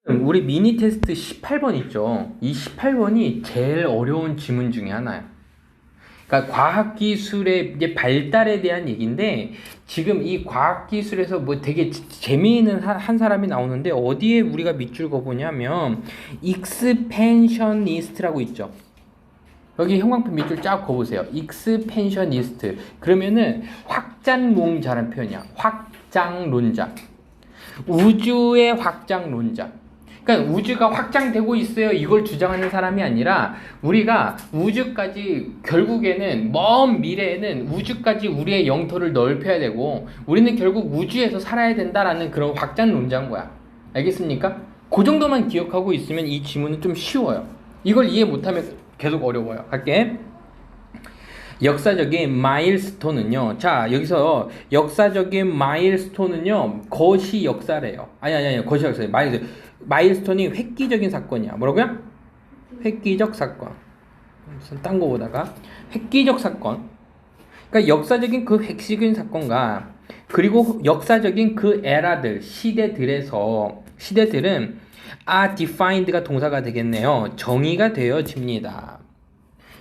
우리 미니 테스트 18번 있죠. 이 18번이 제일 어려운 지문 중에 하나야. 그러니까 과학기술의 이제 발달에 대한 얘기인데, 지금 이 과학기술에서 뭐 되게 재미있는 한 사람이 나오는데, 어디에 우리가 밑줄 그어보냐면, 익스펜셔니스트라고 있죠. 여기 형광펜 밑줄 쫙 그어보세요. 익스펜셔니스트. 그러면은 확장론자라는 표현이야. 확장론자. 우주의 확장론자. 그러니까 우주가 확장되고 있어요. 이걸 주장하는 사람이 아니라 우리가 우주까지 결국에는 먼 미래에는 우주까지 우리의 영토를 넓혀야 되고 우리는 결국 우주에서 살아야 된다라는 그런 확장론자인 거야. 알겠습니까? 그 정도만 기억하고 있으면 이 지문은 좀 쉬워요. 이걸 이해 못하면 계속 어려워요. 갈게. 역사적인 마일스톤은요. 자, 여기서 역사적인 마일스톤은요. 것이 역사래요. 아니, 것이 역사래요. 마일스톤이 획기적인 사건이야. 뭐라고요? 획기적 사건. 딴 거 보다가 획기적 사건. 그러니까 역사적인 그 획기적인 사건과 그리고 역사적인 그 에라들, 시대들은 defined가 동사가 되겠네요. 정의가 되어집니다.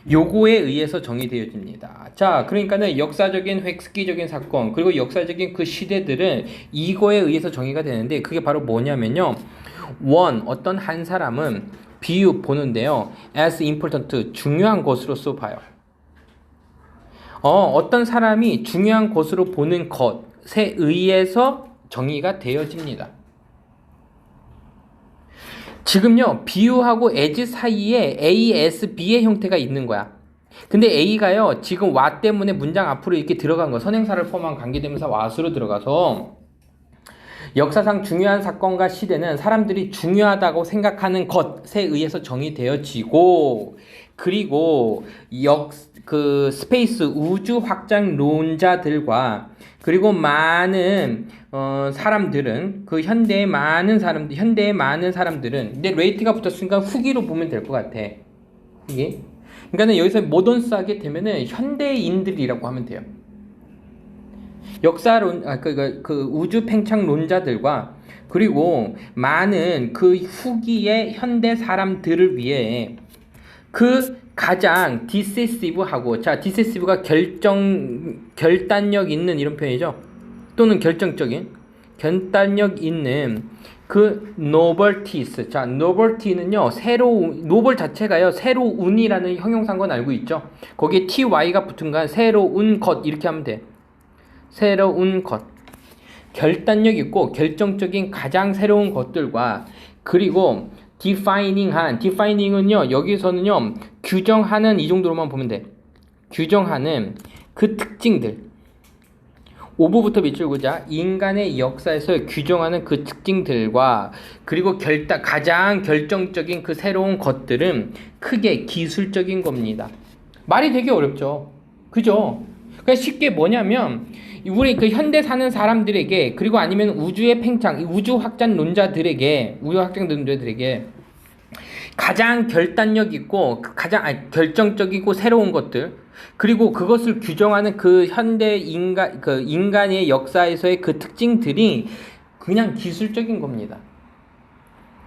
요거에 의해서 정의되어집니다. 자, 그러니까는 역사적인 획기적인 사건 그리고 역사적인 그 시대들은 이거에 의해서 정의가 되는데 그게 바로 뭐냐면요. 어떤 한 사람은 보는데요. as important, 중요한 것으로서 봐요. 어떤 사람이 중요한 것으로 보는 것에 의해서 정의가 되어집니다. 지금요, 비유하고 as 사이에 A, S, B의 형태가 있는 거야. 근데 A가요, 지금 wa 때문에 문장 앞으로 이렇게 들어간 거, 선행사를 포함한 관계대명사 was로 들어가서 역사상 중요한 사건과 시대는 사람들이 중요하다고 생각하는 것에 의해서 정의되어지고, 그리고 스페이스 우주 확장론자들과 그리고 많은 사람들은 그 현대의 많은 사람들은 근데 레이트가 붙었으니까 후기로 보면 될 것 같아. 이게 그러니까는 여기서 모던스하게 되면은 현대인들이라고 하면 돼요. 역사론 그 우주 팽창론자들과 그리고 많은 그 후기의 현대 사람들을 위해 그 가장 디세시브하고 디세시브가 결단력 있는 이런 표현이죠. 또는 결단력 있는 그 novelties. novelty는요, 노벌 자체가요, 새로운이라는 형용사인 건 알고 있죠. 거기에 ty가 붙은 건 새로운 것 이렇게 하면 돼. 새로운 것. 결단력 있고 결정적인 가장 새로운 것들과 그리고 defining은요, 여기서는요, 규정하는 이 정도로만 보면 돼. 규정하는 그 특징들. 5부부터 밑줄 그자 인간의 역사에서 규정하는 그 특징들과 그리고 가장 결정적인 그 새로운 것들은 크게 기술적인 겁니다. 말이 되게 어렵죠. 그죠? 그러니까 쉽게 뭐냐면 우리 그 현대 사는 사람들에게 그리고 아니면 우주의 팽창, 우주 확장론자들에게 가장 결단력 있고 가장 결정적이고 새로운 것들 그리고 그것을 규정하는 그 현대 인간의 역사에서의 그 특징들이 그냥 기술적인 겁니다.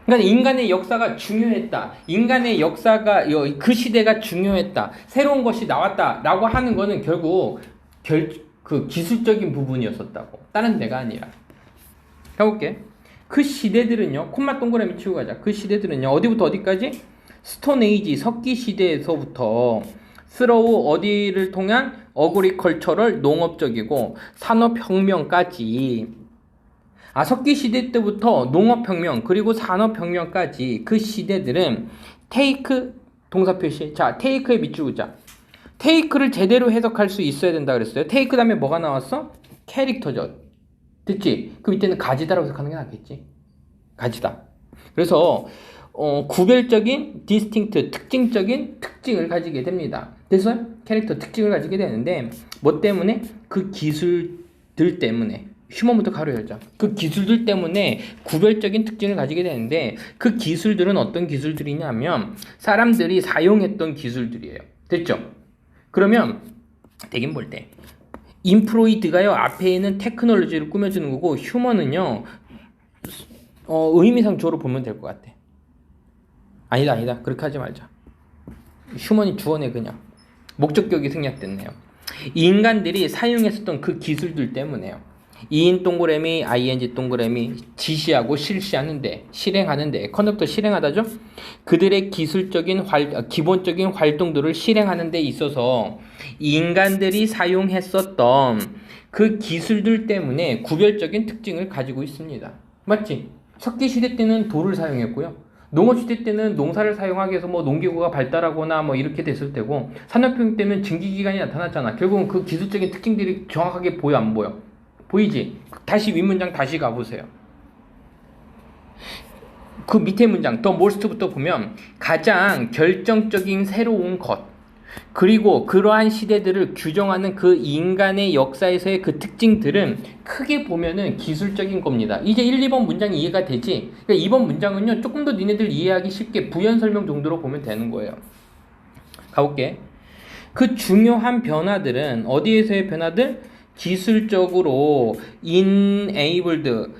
그러니까 인간의 역사가 중요했다. 인간의 역사가 그 시대가 중요했다. 새로운 것이 나왔다라고 하는 거는 결국 그 기술적인 부분이었었다고. 다른 데가 아니라. 해볼게. 그 시대들은요. 콤마 동그라미 치고 가자. 그 시대들은요. 어디부터 어디까지? 스톤 에이지 석기 시대에서부터 스로우 어디를 통한 어그리컬처럴 농업적이고 산업혁명까지 석기 시대 때부터 농업혁명 그리고 산업혁명까지 그 시대들은 테이크 동사 표시. 자, 테이크에 밑줄 그자. 테이크를 제대로 해석할 수 있어야 된다 그랬어요. 테이크 다음에 뭐가 나왔어? 캐릭터죠. 됐지? 그 밑에는 가지다라고 해석하는 게 낫겠지. 가지다. 그래서 구별적인 distinct 특징적인 특징을 가지게 됩니다. 됐어요? 캐릭터 특징을 가지게 되는데 뭐 때문에? 그 기술들 때문에. 휴먼부터 가로 열자. 그 기술들 때문에 구별적인 특징을 가지게 되는데 그 기술들은 어떤 기술들이냐면 사람들이 사용했던 기술들이에요. 됐죠? 그러면 되긴 볼 때 인프로이드가요 앞에 있는 테크놀로지를 꾸며주는 거고 휴먼은요 의미상 주어로 보면 될 것 같아. 아니다. 그렇게 하지 말자. 휴먼이 주어네 그냥. 목적격이 생략됐네요. 인간들이 사용했었던 그 기술들 때문에요. 이인 동그라미, ing 동그라미, 지시하고 실시하는데, 실행하는데, 컨덕터 실행하다죠? 그들의 기본적인 활동들을 실행하는 데 있어서 인간들이 사용했었던 그 기술들 때문에 구별적인 특징을 가지고 있습니다. 맞지? 석기시대 때는 돌을 사용했고요. 농업시대 때는 농사를 사용하기 위해서 뭐 농기구가 발달하거나 뭐 이렇게 됐을 때고, 산업혁명 때는 증기기관이 나타났잖아. 결국은 그 기술적인 특징들이 정확하게 보여, 안 보여? 보이지? 다시 윗문장 다시 가보세요. 그 밑에 문장, 더 몰스트부터 보면 가장 결정적인 새로운 것, 그리고 그러한 시대들을 규정하는 그 인간의 역사에서의 그 특징들은 크게 보면은 기술적인 겁니다. 이제 1, 2번 문장이 이해가 되지? 그러니까 2번 문장은요, 조금 더 니네들 이해하기 쉽게 부연 설명 정도로 보면 되는 거예요. 가볼게. 그 중요한 변화들은 어디에서의 변화들? 기술적으로 enabled,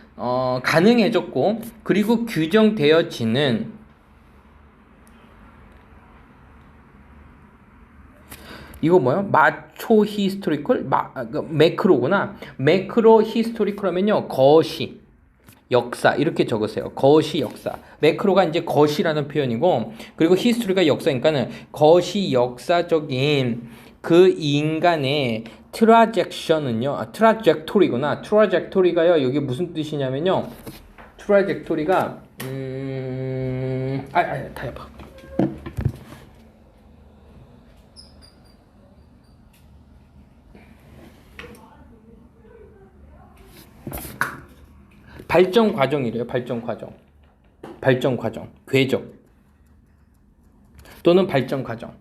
가능해졌고, 그리고 규정되어지는 이거 뭐야? 마초 히스토리컬? 매크로구나. 매크로 히스토리컬 하면요, 거시, 역사 이렇게 적으세요. 거시 역사. 매크로가 이제 거시라는 표현이고, 그리고 히스토리가 역사니까는 거시 역사적인 그 인간의 트라젝션은요, 트라젝토리구나. 트라젝토리가요, 여기 무슨 뜻이냐면요, 트라젝토리가 다 해봐. 발전 과정이래요. 발전 과정, 궤적 또는 발전 과정.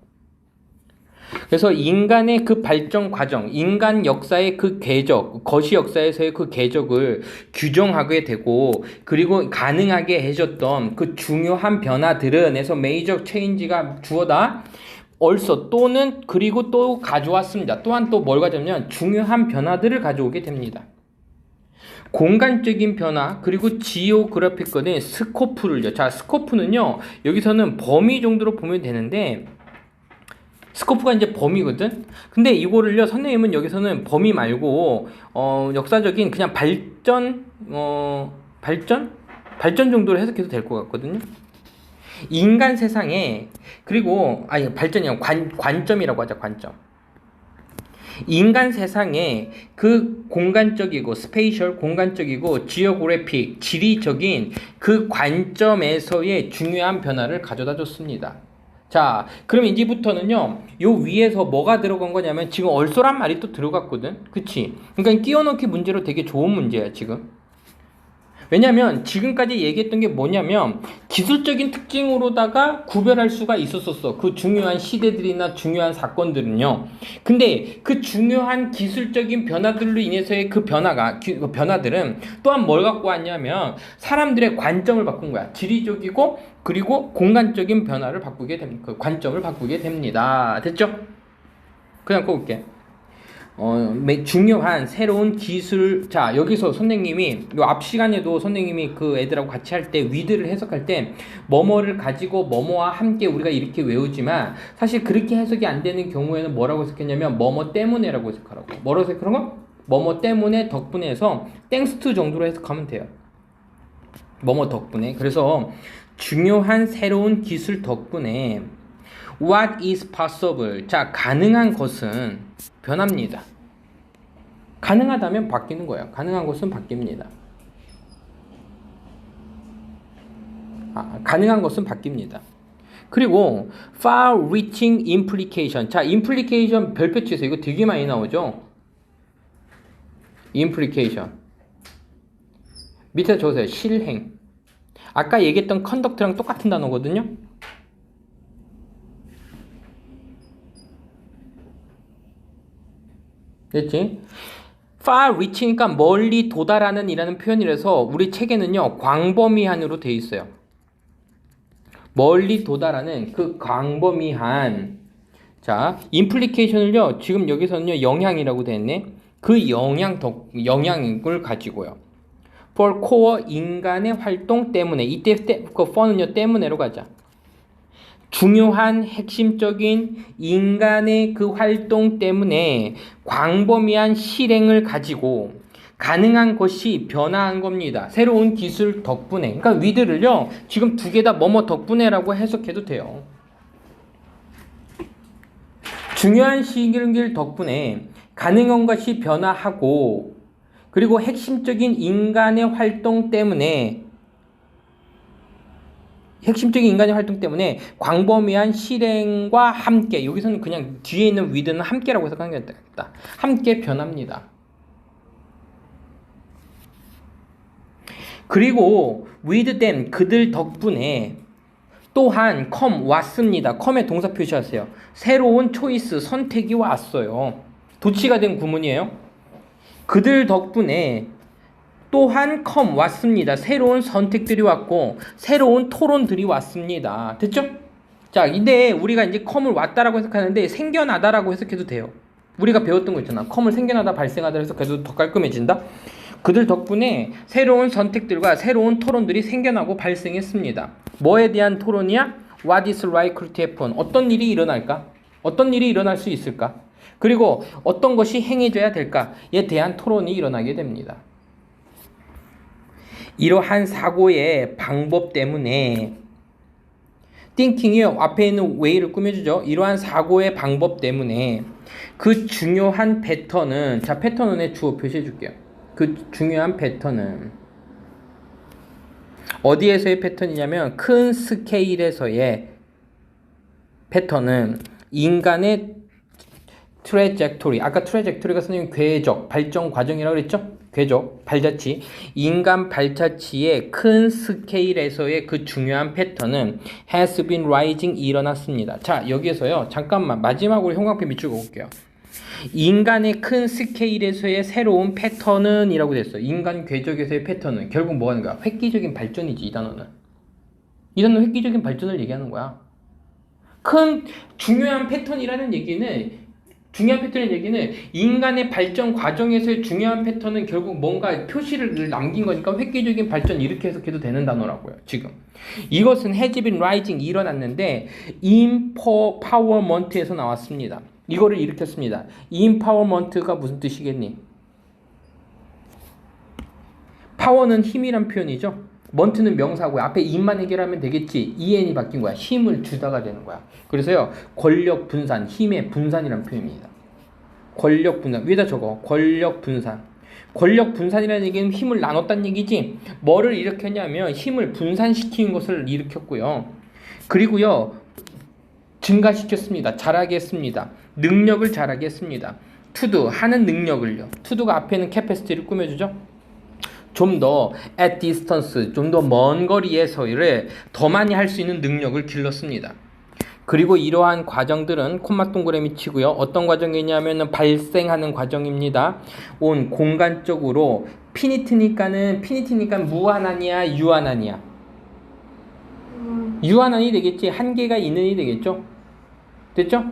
그래서 인간의 그 발전 과정, 인간 역사의 그 궤적, 거시 역사에서의 그 궤적을 규정하게 되고, 그리고 가능하게 해줬던 그 중요한 변화들은 에서 메이저 체인지가 주어다. also 또는 그리고 또 가져왔습니다. 또한 또 뭘 가져오냐면 중요한 변화들을 가져오게 됩니다. 공간적인 변화, 그리고 지오그래픽권의 스코프를요. 자, 스코프는요, 여기서는 범위 정도로 보면 되는데, 스코프가 이제 범위거든? 근데 이거를요, 선생님은 여기서는 범위 말고, 역사적인 그냥 발전 정도로 해석해도 될 것 같거든요? 인간 세상에, 그리고, 발전이 아니라 관점이라고 하자, 관점. 인간 세상에 그 공간적이고 스페이셜 공간적이고 지오그래픽 지리적인 그 관점에서의 중요한 변화를 가져다 줬습니다. 자, 그럼 이제부터는요, 요 위에서 뭐가 들어간 거냐면 지금 얼쏘란 말이 또 들어갔거든. 그치? 그러니까 끼워넣기 문제로 되게 좋은 문제야 지금. 왜냐면 지금까지 얘기했던 게 뭐냐면 기술적인 특징으로다가 구별할 수가 있었었어. 그 중요한 시대들이나 중요한 사건들은요. 근데 그 중요한 기술적인 변화들로 인해서의 그 변화들은 또한 뭘 갖고 왔냐면 사람들의 관점을 바꾼 거야. 지리적이고 그리고 공간적인 변화를 바꾸게 됩니다. 그 관점을 바꾸게 됩니다. 됐죠? 그냥 꺼볼게. 중요한 새로운 기술. 자, 여기서 선생님이 요 앞 시간에도 선생님이 그 애들하고 같이 할 때 위드를 해석할 때 뭐뭐를 가지고 뭐뭐와 함께 우리가 이렇게 외우지만 사실 그렇게 해석이 안 되는 경우에는 뭐라고 해석했냐면 뭐뭐 때문에라고 해석하라고. 뭐라고 해석하는 거? 뭐뭐 때문에 덕분에 해서 땡스 투 정도로 해석하면 돼요. 뭐뭐 덕분에. 그래서 중요한 새로운 기술 덕분에 What is possible? 자, 가능한 것은 변합니다. 가능하다면 바뀌는 거예요. 가능한 것은 바뀝니다. 가능한 것은 바뀝니다. 그리고 far-reaching implication. 자, implication 별표 치세요. 이거 되게 많이 나오죠? implication. 밑에 적으세요. 실행. 아까 얘기했던 conduct랑 똑같은 단어거든요? 됐지? far reach니까 멀리 도달하는 이라는 표현이라서 우리 책에는요, 광범위한으로 되어 있어요. 멀리 도달하는 그 광범위한. 자, implication을요, 지금 여기서는요, 영향이라고 되어 있네. 그 영향을 가지고요. for core 인간의 활동 때문에 이때 그 for는요 때문에로 가자. 중요한 핵심적인 인간의 그 활동 때문에 광범위한 실행을 가지고 가능한 것이 변화한 겁니다. 새로운 기술 덕분에. 그러니까 위드를요 지금 두 개 다 뭐뭐 덕분에라고 해석해도 돼요. 중요한 시길 덕분에 가능한 것이 변화하고 그리고 핵심적인 인간의 활동 때문에 광범위한 실행과 함께 여기서는 그냥 뒤에 있는 with는 함께라고 해석하는 게 되겠다. 함께 변합니다. 그리고 with them 그들 덕분에 또한 come 왔습니다. come에 동사 표시하세요. 새로운 초이스 선택이 왔어요. 도치가 된 구문이에요. 그들 덕분에 또한 come 왔습니다. 새로운 선택들이 왔고 새로운 토론들이 왔습니다. 됐죠? 자, 근데 우리가 이제 come을 왔다라고 해석하는데 생겨나다라고 해석해도 돼요. 우리가 배웠던 거 있잖아. come을 생겨나다 발생하다 해석해도 더 깔끔해진다. 그들 덕분에 새로운 선택들과 새로운 토론들이 생겨나고 발생했습니다. 뭐에 대한 토론이야? What is likely to happen? 어떤 일이 일어날까? 어떤 일이 일어날 수 있을까? 그리고 어떤 것이 행해져야 될까에 대한 토론이 일어나게 됩니다. 이러한 사고의 방법 때문에 thinking이 앞에 있는 way를 꾸며주죠. 이러한 사고의 방법 때문에 그 중요한 패턴은 자 패턴은에 주어 표시해 줄게요. 그 중요한 패턴은 어디에서의 패턴이냐면 큰 스케일에서의 패턴은 인간의 트래젝토리 아까 트래젝토리가 선생님 궤적 발전 과정이라고 그랬죠? 궤적 발자취 인간 발자취의 큰 스케일에서의 그 중요한 패턴은 has been rising 일어났습니다. 자 여기에서요 잠깐만 마지막으로 형광펜 밑줄 그을게요. 인간의 큰 스케일에서의 새로운 패턴은 이라고 됐어요. 인간 궤적에서의 패턴은 결국 뭐 하는 거야? 획기적인 발전이지. 이 단어는 획기적인 발전을 얘기하는 거야. 큰 중요한 패턴이라는 얘기는 인간의 발전 과정에서의 중요한 패턴은 결국 뭔가 표시를 남긴 거니까 획기적인 발전 이렇게 해석해도 되는 단어라고요. 지금 이것은 has been rising 일어났는데 empowerment에서 나왔습니다. 이거를 일으켰습니다. empowerment가 무슨 뜻이겠니? 파워는 힘이란 표현이죠. 먼트는 명사고요. 앞에 임만 해결하면 되겠지. en이 바뀐 거야. 힘을 주다가 되는 거야. 그래서요. 권력 분산, 힘의 분산이란 표현입니다. 권력 분산. 위에다 적어. 권력 분산. 권력 분산이라는 얘기는 힘을 나눴다는 얘기지. 뭐를 일으켰냐면 힘을 분산시키는 것을 일으켰고요. 그리고요. 증가시켰습니다. 잘하게 했습니다. 능력을 잘하게 했습니다. to 하는 능력을요. to가 앞에는 capacity를 꾸며주죠. 좀 더 at distance, 좀 더 먼 거리에서를 더 많이 할 수 있는 능력을 길렀습니다. 그리고 이러한 과정들은 콤마 동그라미 치고요. 어떤 과정이냐면 발생하는 과정입니다. 온 공간적으로 피니트니까 무한하냐 유한하냐? 유한한이 되겠지. 한계가 있는이 되겠죠. 됐죠?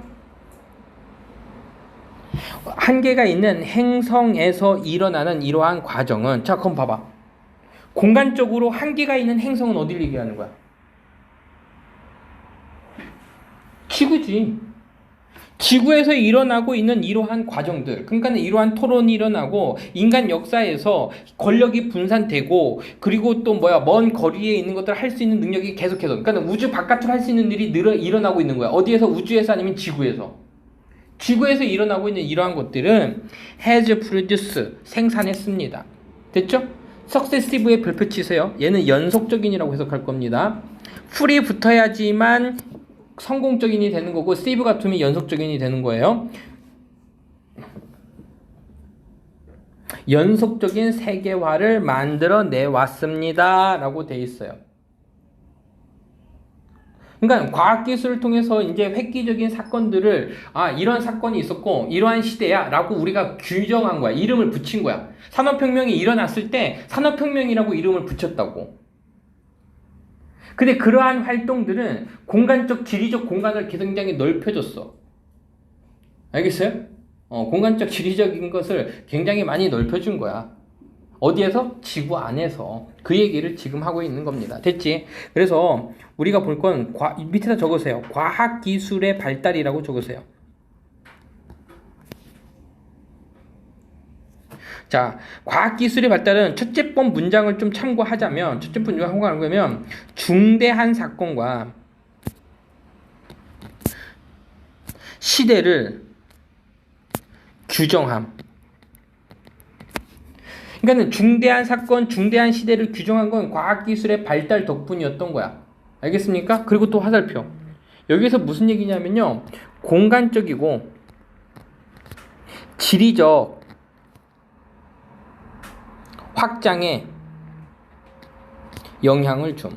한계가 있는 행성에서 일어나는 이러한 과정은 자 그럼 봐봐. 공간적으로 한계가 있는 행성은 어디를 얘기하는 거야? 지구지. 지구에서 일어나고 있는 이러한 과정들, 그러니까 이러한 토론이 일어나고 인간 역사에서 권력이 분산되고 그리고 또 먼 거리에 있는 것들을 할 수 있는 능력이 계속해서, 그러니까 우주 바깥으로 할 수 있는 일이 일어나고 있는 거야. 어디에서? 우주에서 아니면 지구에서. 지구에서 일어나고 있는 이러한 것들은 has produced 생산했습니다. 됐죠? successive에 별표 치세요. 얘는 연속적인이라고 해석할 겁니다. 풀이 붙어야지만 성공적인이 되는 거고 시브 같으면 연속적인이 되는 거예요. 연속적인 세계화를 만들어내 왔습니다 라고 돼 있어요. 그러니까 과학기술을 통해서 이제 획기적인 사건들을 이런 사건이 있었고 이러한 시대야 라고 우리가 규정한 거야. 이름을 붙인 거야. 산업혁명이 일어났을 때 산업혁명이라고 이름을 붙였다고. 근데 그러한 활동들은 공간적, 지리적 공간을 굉장히 넓혀줬어. 알겠어요? 공간적, 지리적인 것을 굉장히 많이 넓혀준 거야. 어디에서? 지구 안에서. 그 얘기를 지금 하고 있는 겁니다. 됐지? 그래서 우리가 볼 건 밑에다 적으세요. 과학기술의 발달이라고 적으세요. 자, 과학기술의 발달은 첫째 번 문장을 좀 참고하자면, 첫째 번 문장을 참고하면 중대한 사건과 시대를 규정함. 그러니까 중대한 사건, 중대한 시대를 규정한 건 과학기술의 발달 덕분이었던 거야. 알겠습니까? 그리고 또 화살표. 여기서 무슨 얘기냐면요. 공간적이고 지리적 확장에 영향을 줌.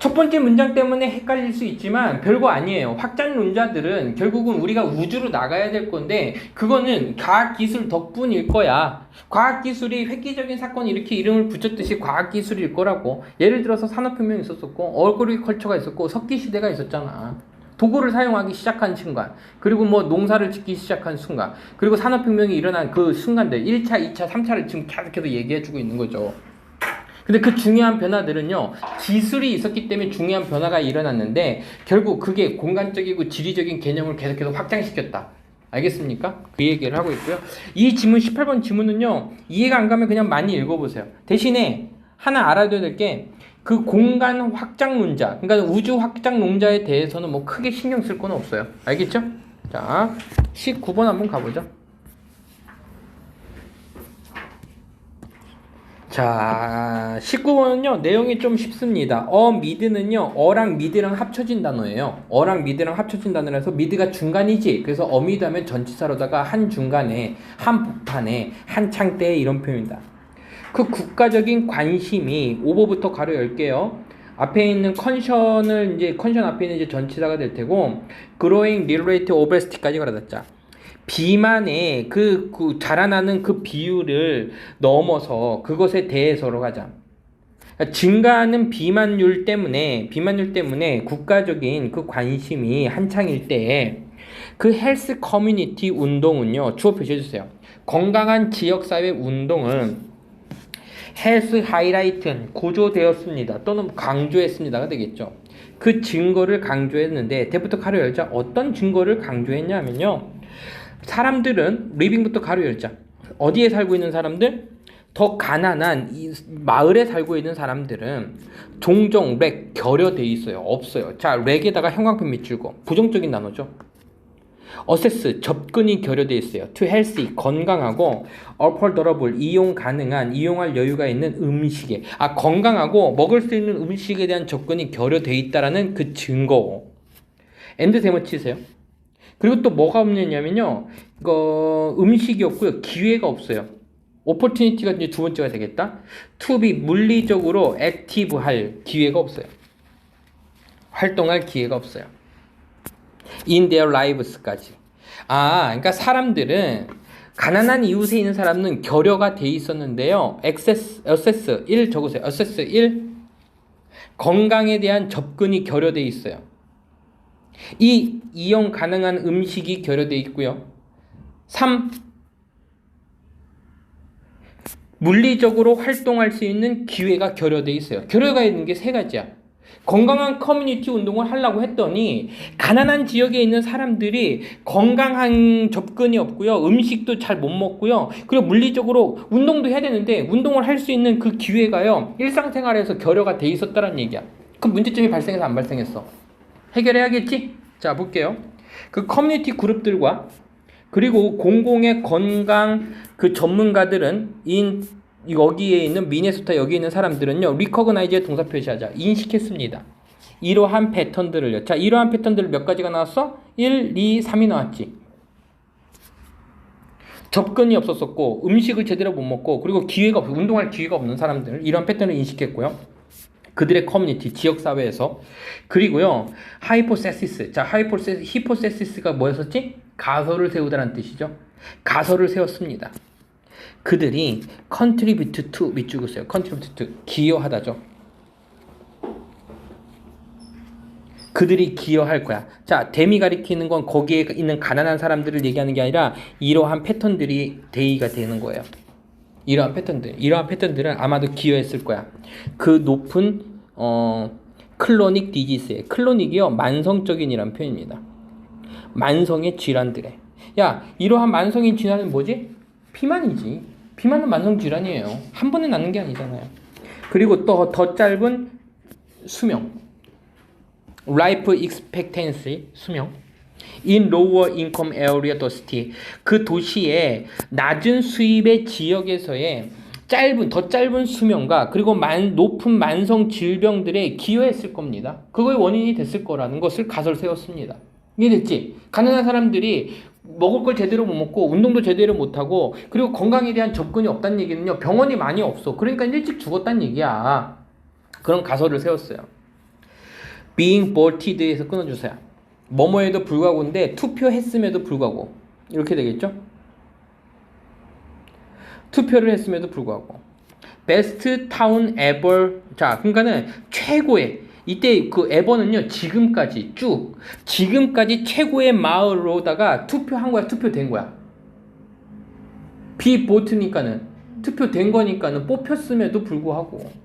첫 번째 문장 때문에 헷갈릴 수 있지만 별거 아니에요. 확장론자들은 결국은 우리가 우주로 나가야 될 건데 그거는 과학기술 덕분일 거야. 과학기술이 획기적인 사건이 이렇게 이름을 붙였듯이 과학기술일 거라고. 예를 들어서 산업혁명이 있었었고 얼그리컬처가 있었고 석기시대가 있었잖아. 도구를 사용하기 시작한 순간, 그리고 뭐 농사를 짓기 시작한 순간, 그리고 산업혁명이 일어난 그 순간들 1차, 2차, 3차를 지금 계속해서 얘기해주고 있는 거죠. 근데 그 중요한 변화들은요, 기술이 있었기 때문에 중요한 변화가 일어났는데 결국 그게 공간적이고 지리적인 개념을 계속해서 확장시켰다. 알겠습니까? 그 얘기를 하고 있고요. 이 지문 18번 지문은요, 이해가 안 가면 그냥 많이 읽어보세요. 대신에 하나 알아둬야 될 게 그 공간 확장론자, 그러니까 우주 확장론자에 대해서는 뭐 크게 신경 쓸 건 없어요. 알겠죠? 자, 19번 한번 가보죠. 자, 19번은요, 내용이 좀 쉽습니다. 미드는요, 어랑 미드랑 합쳐진 단어예요. 어랑 미드랑 합쳐진 단어라서 미드가 중간이지. 그래서 어미드 하면 전치사로다가 한 중간에, 한 복판에, 한 창대에 이런 표현입니다. 그 국가적인 관심이, 오버부터 가로 열게요. 앞에 있는 컨션 앞에 있는 이제 전치사가 될 테고, growing relative obesity까지 가르쳤자. 비만의 그 자라나는 그 비율을 넘어서 그것에 대해서로 가자. 그러니까 증가하는 비만율 때문에 국가적인 그 관심이 한창일 때에 그 헬스 커뮤니티 운동은요, 주어 표시해주세요. 건강한 지역사회 운동은 헬스 하이라이트 고조되었습니다. 또는 강조했습니다가 되겠죠. 그 증거를 강조했는데 대부터 가로 열자. 어떤 증거를 강조했냐면요, 사람들은 리빙부터 가로 열자. 어디에 살고 있는 사람들? 더 가난한 이 마을에 살고 있는 사람들은 종종 렉 결여돼 있어요. 없어요. 자, 렉에다가 형광펜 밑줄고 부정적인 단어죠. 어세스 접근이 결여돼 있어요. to healthy 건강하고 affordable 이용할 여유가 있는 음식에 건강하고 먹을 수 있는 음식에 대한 접근이 결여돼 있다라는 그 증거. 엔드 대문 치세요. 그리고 또 뭐가 없느냐면요, 음식이 없고요, 기회가 없어요. opportunity가 이제 두 번째가 되겠다. to be 물리적으로 active 할 기회가 없어요. 활동할 기회가 없어요. in their lives까지. 그러니까 사람들은 가난한 이웃에 있는 사람은 결여가 돼 있었는데요. access 1 적으세요. access 1 건강에 대한 접근이 결여돼 있어요. 이용 가능한 음식이 결여돼 있고요. 3 물리적으로 활동할 수 있는 기회가 결여돼 있어요. 결여가 있는 게 세 가지야. 건강한 커뮤니티 운동을 하려고 했더니 가난한 지역에 있는 사람들이 건강한 접근이 없고요. 음식도 잘 못 먹고요. 그리고 물리적으로 운동도 해야 되는데 운동을 할 수 있는 그 기회가요, 일상생활에서 결여가 돼 있었다는 얘기야. 그 문제점이 발생해서 안 발생했어? 해결해야겠지? 자, 볼게요. 그 커뮤니티 그룹들과 그리고 공공의 건강 그 전문가들은 여기에 있는 미네소타 여기 있는 사람들은요, recognize의 동사 표시하자. 인식했습니다. 이러한 패턴들을요. 자, 이러한 패턴들 몇 가지가 나왔어? 1, 2, 3이 나왔지. 접근이 없었었고 음식을 제대로 못 먹고 그리고 운동할 기회가 없는 사람들, 이런 패턴을 인식했고요. 그들의 커뮤니티, 지역사회에서. 그리고요, 하이포세시스. 자, 히포세시스가 뭐였었지? 가설을 세우다라는 뜻이죠. 가설을 세웠습니다. 그들이 contribute to 밑줄 그었어요. contribute to 기여하다죠. 그들이 기여할 거야. 자, 댐이 가리키는 건 거기에 있는 가난한 사람들을 얘기하는 게 아니라 이러한 패턴들이 대의가 되는 거예요. 이러한 패턴들은 아마도 기여했을 거야. 그 높은 클로닉 디지스에, 클로닉이요 만성적인이란 표현입니다. 만성의 질환들에. 야, 이러한 만성인 질환은 뭐지? 비만이지. 비만은 만성 질환이에요. 한 번에 낫는 게 아니잖아요. 그리고 또 더 짧은 수명, life expectancy, 수명. in lower income area density, 그 도시의 낮은 수입의 지역에서의 더 짧은 수명과 그리고 높은 만성 질병들에 기여했을 겁니다. 그거의 원인이 됐을 거라는 것을 가설 세웠습니다. 이해됐지? 가난한 사람들이 먹을 걸 제대로 못 먹고 운동도 제대로 못 하고 그리고 건강에 대한 접근이 없다는 얘기는요, 병원이 많이 없어. 그러니까 일찍 죽었다는 얘기야. 그런 가설을 세웠어요. being voted 에서 끊어주세요. 뭐뭐에도 불구하고인데 투표했음에도 불구하고 이렇게 되겠죠? 투표를 했음에도 불구하고 best town ever. 자, 그러니까는 최고의, 이때 그 ever는요 지금까지 최고의 마을로다가 투표한 거야. 투표된 거야. be vote니까는 투표된 거니까는 뽑혔음에도 불구하고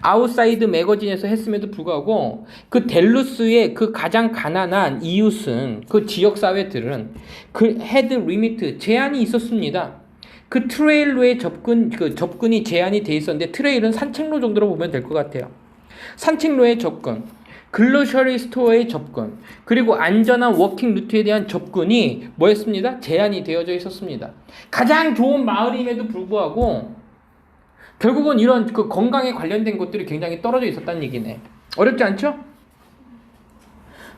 아웃사이드 매거진에서 했음에도 불구하고 그 델루스의 그 가장 가난한 이웃은, 그 지역사회들은 그 헤드 리미트, 제한이 있었습니다. 그 트레일로의 접근이 제한이 돼 있었는데, 트레일은 산책로 정도로 보면 될 것 같아요. 산책로의 접근, 글로셔리 스토어의 접근, 그리고 안전한 워킹 루트에 대한 접근이 뭐였습니다? 제한이 되어져 있었습니다. 가장 좋은 마을임에도 불구하고 결국은 이런 그 건강에 관련된 것들이 굉장히 떨어져 있었다는 얘기네. 어렵지 않죠?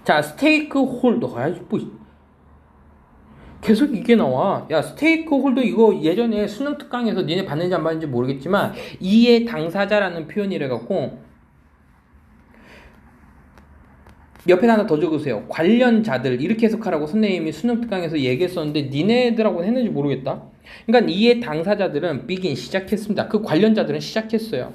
자, 스테이크 홀더. 계속 이게 나와. 야, 스테이크 홀더 이거 예전에 수능 특강에서 니네 봤는지 안 봤는지 모르겠지만 이해 당사자라는 표현이래 갖고 옆에 하나 더 적으세요. 관련자들 이렇게 해석하라고 선생님이 수능 특강에서 얘기했었는데 니네들하고는 했는지 모르겠다. 그러니까 이해 당사자들은 begin 시작했습니다. 그 관련자들은 시작했어요.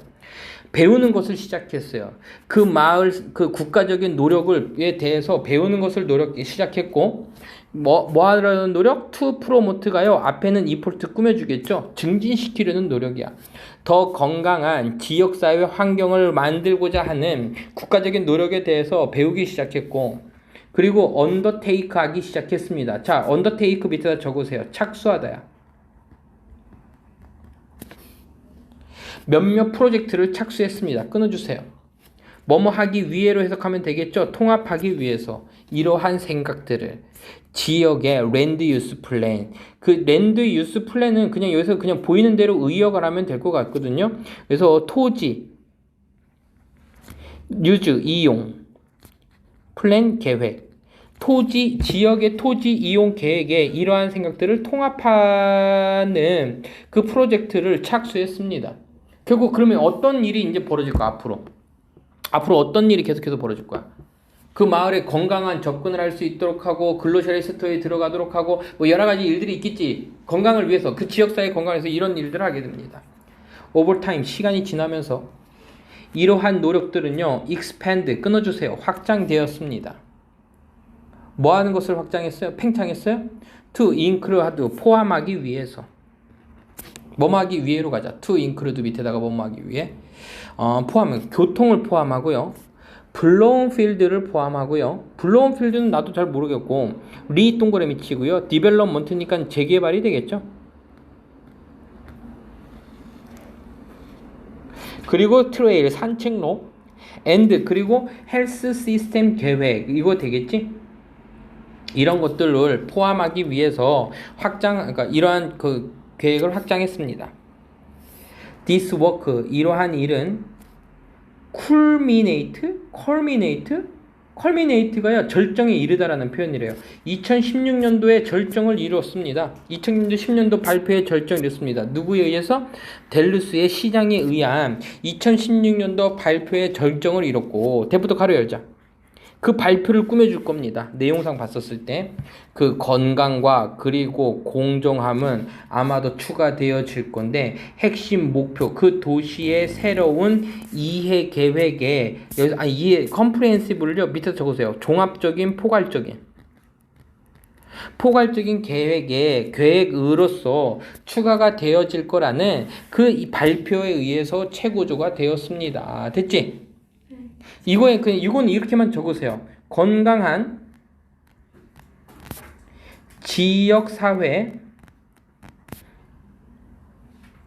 배우는 것을 시작했어요. 그 마을, 그 국가적인 노력에 대해서 배우는 것을 시작했고, 뭐 하려는 노력? to promote가요. 앞에는 이폴트 꾸며주겠죠. 증진시키려는 노력이야. 더 건강한 지역사회 환경을 만들고자 하는 국가적인 노력에 대해서 배우기 시작했고, 그리고 언더테이크 하기 시작했습니다. 자, 언더테이크 밑에다 적으세요. 착수하다야. 몇몇 프로젝트를 착수했습니다. 끊어주세요. 뭐뭐 하기 위해로 해석하면 되겠죠. 통합하기 위해서 이러한 생각들을 지역의 랜드 유스 플랜, 그 랜드 유스 플랜은 그냥 여기서 그냥 보이는 대로 의역을 하면 될 것 같거든요. 그래서 토지, 유즈, 이용, 플랜, 계획, 토지, 지역의 토지 이용 계획에 이러한 생각들을 통합하는 그 프로젝트를 착수했습니다. 결국 그러면 어떤 일이 이제 벌어질 거야, 앞으로 어떤 일이 계속해서 벌어질 거야? 그 마을에 건강한 접근을 할 수 있도록 하고, 글로셜 스토어에 들어가도록 하고, 뭐 여러 가지 일들이 있겠지. 건강을 위해서, 그 지역사회 건강을 위해서 이런 일들을 하게 됩니다. 오버타임, 시간이 지나면서 이러한 노력들은요, expand, 끊어주세요. 확장되었습니다. 뭐 하는 것을 확장했어요? 팽창했어요? to include, 포함하기 위해서. 뭐뭐하기 위해로 가자. to include 밑에다가 뭐뭐하기 위해. 포함은 교통을 포함하고요. 블로운 필드를 포함하고요. 블로운 필드는 나도 잘 모르겠고 리 동그라미 치고요. 디벨롭먼트니까 재개발이 되겠죠. 그리고 트레일, 산책로, and 그리고 헬스 시스템 계획, 이거 되겠지? 이런 것들을 포함하기 위해서 그러니까 이러한 그 계획을 확장했습니다. This work, 이러한 일은 culminate가요 절정에 이르다라는 표현이래요. 2016년도에 절정을 이루었습니다. 2010년도 발표에 절정을 이뤘습니다. 누구에 의해서? 델루스의 시장에 의한 2016년도 발표에 절정을 이뤘고, 대부터 가로 열자. 그 발표를 꾸며줄 겁니다. 내용상 봤었을 때 그 건강과 그리고 공정함은 아마도 추가되어질 건데 핵심 목표 그 도시의 새로운 이해 계획에 여기서 이해 컴프레hen시브를요 밑에 적으세요. 종합적인 포괄적인 계획으로서 추가가 되어질 거라는 그 이 발표에 의해서 최고조가 되었습니다. 됐지? 이건 이렇게만 적으세요. 건강한 지역사회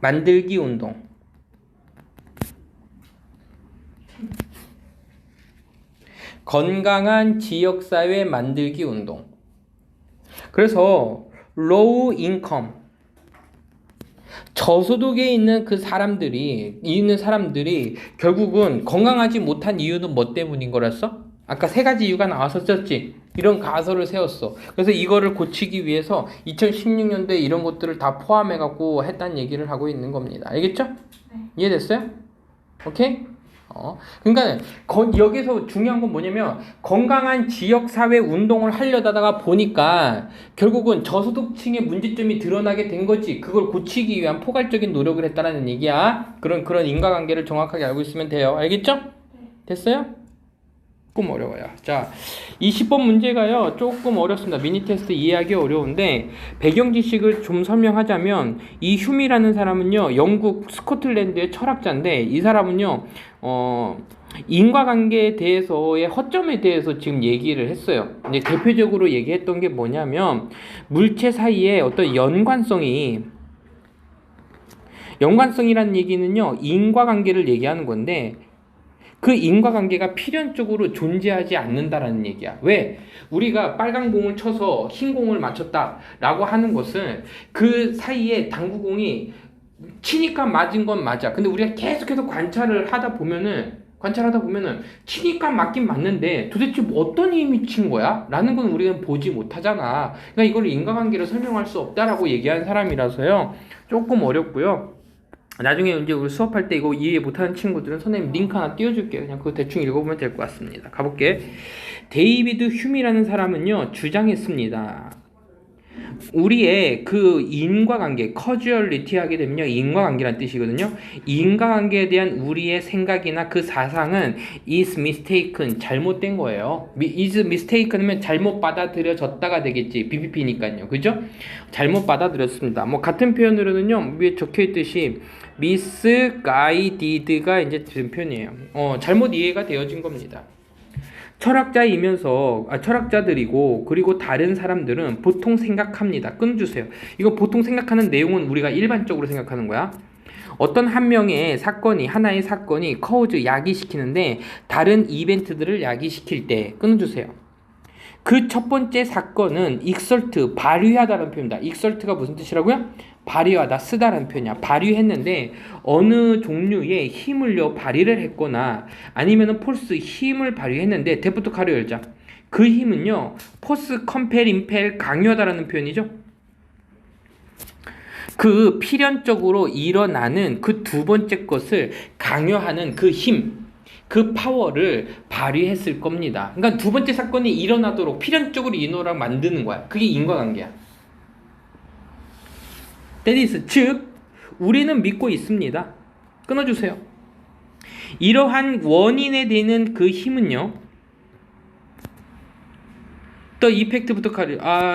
만들기 운동. 건강한 지역사회 만들기 운동. 그래서 low income 저소득에 있는 사람들이 결국은 건강하지 못한 이유는 뭐 때문인 거랬어? 아까 세 가지 이유가 나왔었지. 이런 가설을 세웠어. 그래서 이거를 고치기 위해서 2016년도에 이런 것들을 다 포함해갖고 했다는 얘기를 하고 있는 겁니다. 알겠죠? 네. 이해됐어요? 오케이? 그러니까 여기서 중요한 건 뭐냐면 건강한 지역사회 운동을 하려다가 보니까 결국은 저소득층의 문제점이 드러나게 된 거지. 그걸 고치기 위한 포괄적인 노력을 했다라는 얘기야. 그런 인과관계를 정확하게 알고 있으면 돼요. 알겠죠? 됐어요? 조금 어려워요. 자, 20번 문제가요 조금 어렵습니다. 미니 테스트 이해하기 어려운데 배경 지식을 좀 설명하자면 이 휴미라는 사람은요 영국 스코틀랜드의 철학자인데 이 사람은요 인과관계에 대해서의 허점에 대해서 지금 얘기를 했어요. 이제 대표적으로 얘기했던 게 뭐냐면 물체 사이에 어떤 연관성이라는 얘기는요 인과관계를 얘기하는 건데 그 인과관계가 필연적으로 존재하지 않는다라는 얘기야. 왜? 우리가 빨간 공을 쳐서 흰 공을 맞췄다라고 하는 것은 그 사이에 당구공이 치니까 맞은 건 맞아. 근데 우리가 계속해서 관찰을 하다 보면은 치니까 맞긴 맞는데 도대체 어떤 힘이 친 거야? 라는 건 우리는 보지 못하잖아. 그러니까 이걸 인과관계로 설명할 수 없다라고 얘기한 사람이라서요. 조금 어렵고요. 나중에 이제 우리 수업할 때 이거 이해 못하는 친구들은 선생님 링크 하나 띄워줄게요. 그냥 그거 대충 읽어보면 될 것 같습니다. 가볼게. 데이비드 휴미라는 사람은요 주장했습니다. 우리의 그 인과관계, causality 하게 되면요 인과관계란 뜻이거든요. 인과관계에 대한 우리의 생각이나 그 사상은 is mistaken, 잘못된 거예요. is mistaken 하면 잘못 받아들여졌다가 되겠지. BPP니까요. 그죠? 잘못 받아들였습니다. 뭐 같은 표현으로는요 위에 적혀있듯이 misguided가 이제 된 표현이에요. 잘못 이해가 되어진 겁니다. 철학자들이고 그리고 다른 사람들은 보통 생각합니다. 끊어주세요. 이거 보통 생각하는 내용은 우리가 일반적으로 생각하는 거야. 어떤 하나의 사건이 cause 야기시키는데 다른 이벤트들을 야기시킬 때 끊어주세요. 그 첫 번째 사건은 exert, 발휘하다라는 표현입니다. exert가 무슨 뜻이라고요? 발휘하다, 쓰다라는 표현이야. 발휘했는데 어느 종류의 힘을요 발휘를 했거나 아니면은 force, 힘을 발휘했는데 대부터 가로 열자. 그 힘은요 force, compel, impel, 강요하다라는 표현이죠. 그 필연적으로 일어나는 그 두 번째 것을 강요하는 그 힘, 그 파워를 발휘했을 겁니다. 그러니까 두 번째 사건이 일어나도록 필연적으로 일어나도록 만드는 거야. 그게 인과관계야. That is, 즉 우리는 믿고 있습니다. 끊어주세요. 이러한 원인에 되는 그 힘은요 The effect부터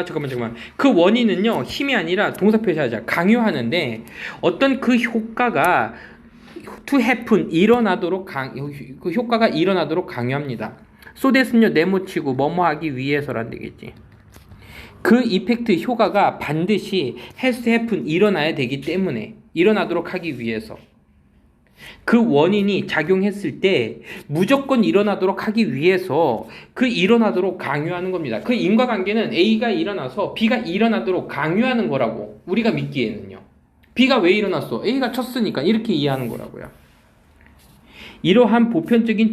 잠깐만. 그 원인은요 힘이 아니라 동사 표시하자. 강요하는데 어떤 그 효과가 to happen, 그 효과가 일어나도록 강요합니다. so that은요 네모치고 뭐뭐하기 위해서란 되겠지. 그 이펙트 효과가 반드시 has to happen, 일어나야 되기 때문에, 일어나도록 하기 위해서 그 원인이 작용했을 때 무조건 일어나도록 하기 위해서 그 일어나도록 강요하는 겁니다. 그 인과관계는 A가 일어나서 B가 일어나도록 강요하는 거라고 우리가 믿기에는요. B가 왜 일어났어? A가 쳤으니까, 이렇게 이해하는 거라고요. 이러한 보편적인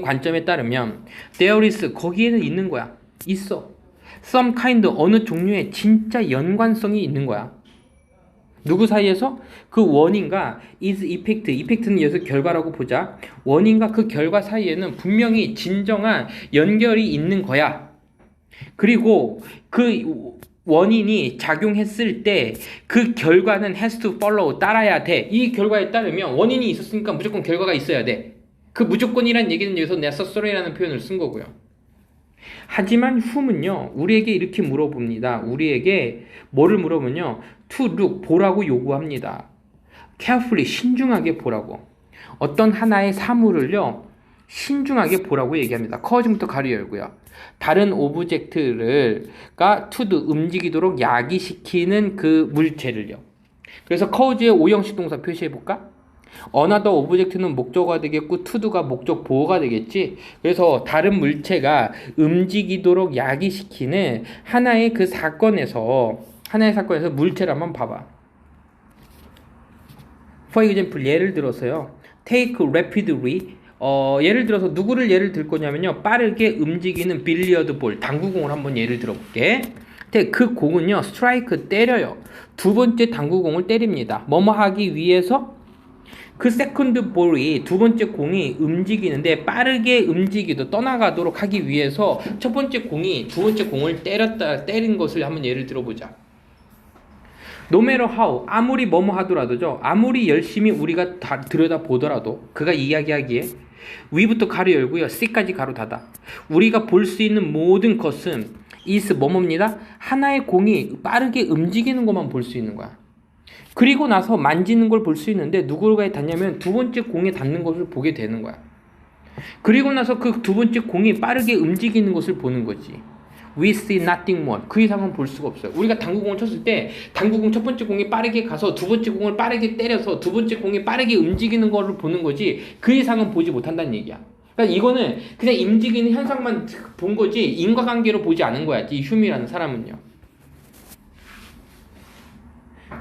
관점에 따르면 there is, 거기에는 있는 거야. 있어. some kind, 어느 종류의 진짜 연관성이 있는 거야. 누구 사이에서? 그 원인과 is effect, effect는 여기서 결과라고 보자. 원인과 그 결과 사이에는 분명히 진정한 연결이 있는 거야. 그리고 그 원인이 작용했을 때 그 결과는 has to follow, 따라야 돼. 이 결과에 따르면 원인이 있었으니까 무조건 결과가 있어야 돼. 그 무조건이란 얘기는 여기서 necessary라는 표현을 쓴 거고요. 하지만 whom은요, 우리에게 이렇게 물어봅니다. 우리에게 뭐를 물어보면요, to look, 보라고 요구합니다. carefully, 신중하게 보라고. 어떤 하나의 사물을요, 신중하게 보라고 얘기합니다. 커즈부터 가로 열고요. 다른 오브젝트가 to do, 움직이도록 야기시키는 그 물체를요. 그래서 cause의 오형식 동사 표시해볼까? another 오브젝트는 목적어가 되겠고 to do가 목적 보호가 되겠지. 그래서 다른 물체가 움직이도록 야기시키는 하나의 사건에서 물체를 한번 봐봐. For example, 예를 들어서요, take rapidly, 예를 들어서 누구를 예를 들 거냐면요, 빠르게 움직이는 빌리어드 볼, 당구공을 한번 예를 들어볼게. 그 공은요, 스트라이크, 때려요. 두 번째 당구공을 때립니다. 뭐뭐 하기 위해서? 그 세컨드 볼이, 두 번째 공이 움직이는데 빠르게 떠나가도록 하기 위해서 첫 번째 공이 두 번째 공을 때린 것을 한번 예를 들어보자. No matter how, 아무리 뭐뭐 하더라도죠, 아무리 열심히 우리가 다 들여다보더라도, 그가 이야기하기에 위부터 가로 열고요, C까지 가로 닫아. 우리가 볼 수 있는 모든 것은 is 뭐뭐입니다. 하나의 공이 빠르게 움직이는 것만 볼 수 있는 거야. 그리고 나서 만지는 걸 볼 수 있는데 누구에 닿냐면 두 번째 공에 닿는 것을 보게 되는 거야. 그리고 나서 그 두 번째 공이 빠르게 움직이는 것을 보는 거지. We see nothing more. 그 이상은 볼 수가 없어요. 우리가 당구공을 쳤을 때 당구공 첫 번째 공이 빠르게 가서 두 번째 공을 빠르게 때려서 두 번째 공이 빠르게 움직이는 거를 보는 거지, 그 이상은 보지 못한다는 얘기야. 그러니까 이거는 그냥 움직이는 현상만 본 거지 인과관계로 보지 않은 거야, 이 휴미라는 사람은요.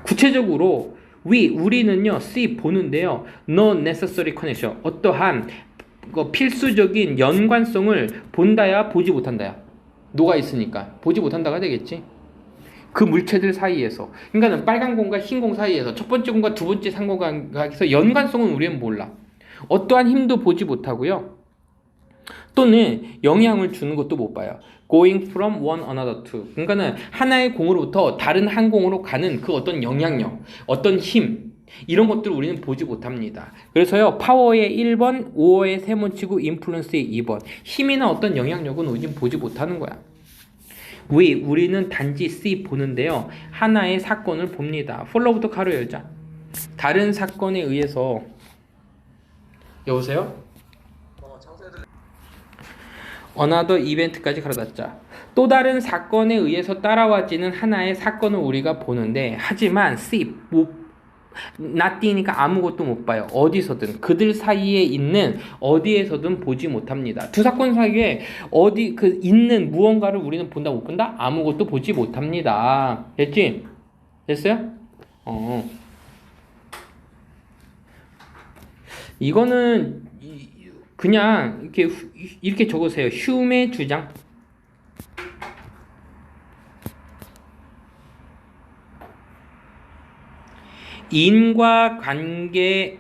구체적으로 우리는요, see, 보는데요, no necessary connection, 어떠한 필수적인 연관성을 본다야 보지 못한다야. 노가 있으니까 보지 못한다가 되겠지. 그 물체들 사이에서, 그러니까 빨간 공과 흰 공 사이에서 첫 번째 공과 두 번째 상공관계에서 연관성은 우리는 몰라. 어떠한 힘도 보지 못하고요, 또는 영향을 주는 것도 못 봐요. Going from one another to, 그러니까는 하나의 공으로부터 다른 한 공으로 가는 그 어떤 영향력, 어떤 힘, 이런 것들을 우리는 보지 못합니다. 그래서요, 파워의 1번, 5어의 3번 치고 인플루언스의 2번, 힘이나 어떤 영향력은 우리는 보지 못하는 거야. 우리는 단지 see, 보는데요, 하나의 사건을 봅니다. follow부터 가로 열자. 다른 사건에 의해서, 여보세요? another event까지 가로 닫자. 또 다른 사건에 의해서 따라와지는 하나의 사건을 우리가 보는데, 하지만 see, nothing이니까 아무것도 못 봐요. 어디서든, 그들 사이에 있는 어디에서든 보지 못합니다. 두 사건 사이에 있는 무언가를 우리는 본다 못 본다? 아무것도 보지 못합니다. 됐지? 됐어요? 이거는 그냥 이렇게 적으세요. 휴메의 주장. 인과관계에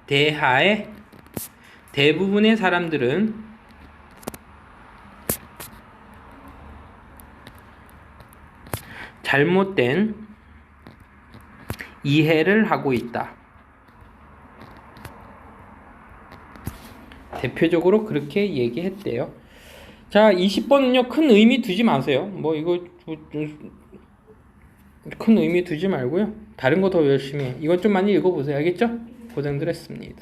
대하여 대부분의 사람들은 잘못된 이해를 하고 있다. 대표적으로 그렇게 얘기했대요. 자, 20번은요, 큰 의미 두지 마세요. 큰 의미 두지 말고요, 다른 거 더 열심히 해. 이것 좀 많이 읽어보세요. 알겠죠? 고생들 했습니다.